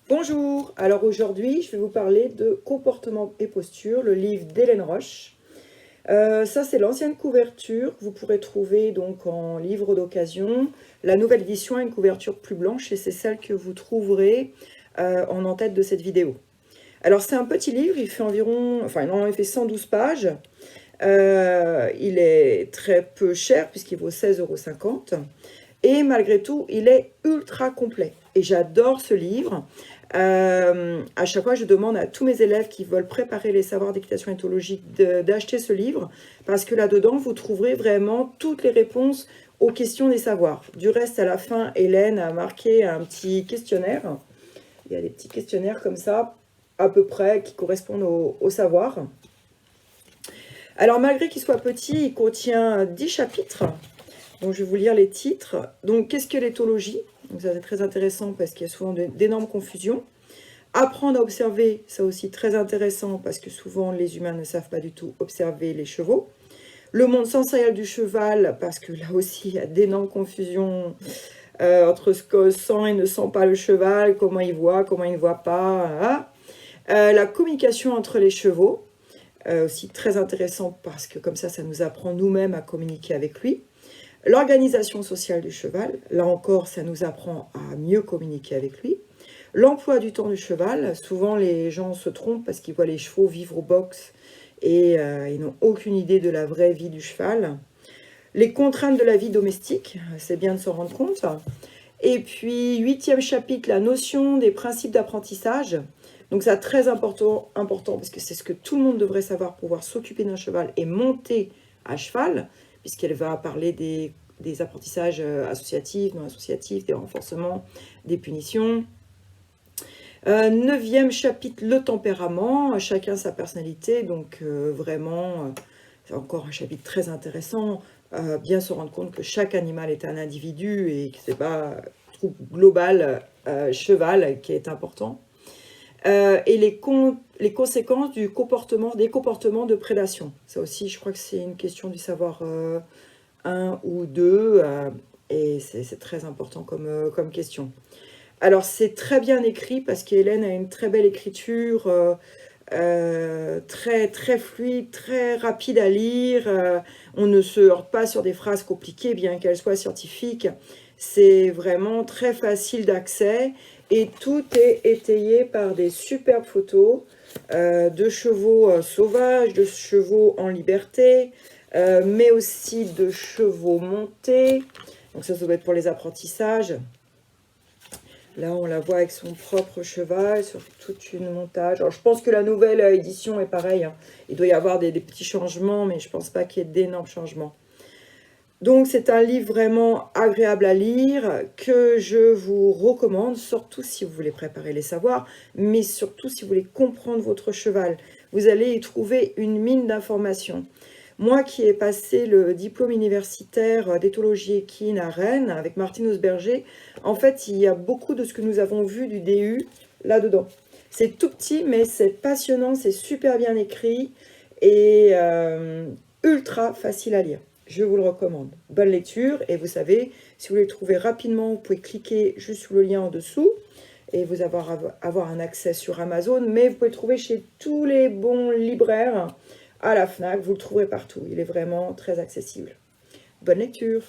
Bonjour, alors aujourd'hui je vais vous parler de Comportement et posture, le livre d'Hélène Roche. Ça c'est l'ancienne couverture que vous pourrez trouver donc en livre d'occasion. La nouvelle édition a une couverture plus blanche et c'est celle que vous trouverez en en-tête de cette vidéo. Alors c'est un petit livre, il fait environ, enfin non, il fait 112 pages. Il est très peu cher puisqu'il vaut 16,50 € et malgré tout il est ultra complet et j'adore ce livre. À chaque fois je demande à tous mes élèves qui veulent préparer les savoirs d'équitation éthologique d'acheter ce livre parce que là-dedans vous trouverez vraiment toutes les réponses aux questions des savoirs. Du reste, à la fin, Hélène a marqué un petit questionnaire. Il y a des petits questionnaires comme ça à peu près qui correspondent au savoir. Alors malgré qu'il soit petit, il contient 10 chapitres. Donc je vais vous lire les titres. Donc qu'est-ce que l'éthologie? Donc ça c'est très intéressant parce qu'il y a souvent d'énormes confusions. Apprendre à observer, ça aussi très intéressant parce que souvent les humains ne savent pas du tout observer les chevaux. Le monde sensoriel du cheval, parce que là aussi il y a d'énormes confusions entre ce que sent et ne sent pas le cheval, comment il voit, comment il ne voit pas. La communication entre les chevaux, aussi très intéressant parce que comme ça nous apprend nous-mêmes à communiquer avec lui. L'organisation sociale du cheval, là encore, ça nous apprend à mieux communiquer avec lui. L'emploi du temps du cheval, souvent les gens se trompent parce qu'ils voient les chevaux vivre au box et ils n'ont aucune idée de la vraie vie du cheval. Les contraintes de la vie domestique, c'est bien de s'en rendre compte. Et puis, 8e chapitre, la notion des principes d'apprentissage. Donc ça, très important parce que c'est ce que tout le monde devrait savoir pour pouvoir s'occuper d'un cheval et monter à cheval, puisqu'elle va parler des apprentissages associatifs, non associatifs, des renforcements, des punitions. 9e chapitre, le tempérament, chacun sa personnalité, donc vraiment, c'est encore un chapitre très intéressant, bien se rendre compte que chaque animal est un individu et que c'est pas le troupe global cheval qui est important. Et les conséquences des comportements de prédation. Ça aussi, je crois que c'est une question du savoir 1 ou 2, et c'est très important comme question. Alors, c'est très bien écrit parce qu'Hélène a une très belle écriture, très, très fluide, très rapide à lire. On ne se heurte pas sur des phrases compliquées, bien qu'elles soient scientifiques. C'est vraiment très facile d'accès et tout est étayé par des superbes photos de chevaux sauvages, de chevaux en liberté, mais aussi de chevaux montés. Donc ça doit être pour les apprentissages. Là, on la voit avec son propre cheval sur toute une montage. Alors, je pense que la nouvelle édition est pareille, hein. Il doit y avoir des petits changements, mais je ne pense pas qu'il y ait d'énormes changements. Donc, c'est un livre vraiment agréable à lire que je vous recommande, surtout si vous voulez préparer les savoirs, mais surtout si vous voulez comprendre votre cheval. Vous allez y trouver une mine d'informations. Moi qui ai passé le diplôme universitaire d'éthologie équine à Rennes avec Martine Ausberger, en fait, il y a beaucoup de ce que nous avons vu du DU là-dedans. C'est tout petit, mais c'est passionnant, c'est super bien écrit et ultra facile à lire. Je vous le recommande. Bonne lecture et vous savez, si vous voulez le trouver rapidement, vous pouvez cliquer juste sur le lien en dessous et vous avoir un accès sur Amazon, mais vous pouvez le trouver chez tous les bons libraires. À la FNAC, vous le trouverez partout. Il est vraiment très accessible. Bonne lecture!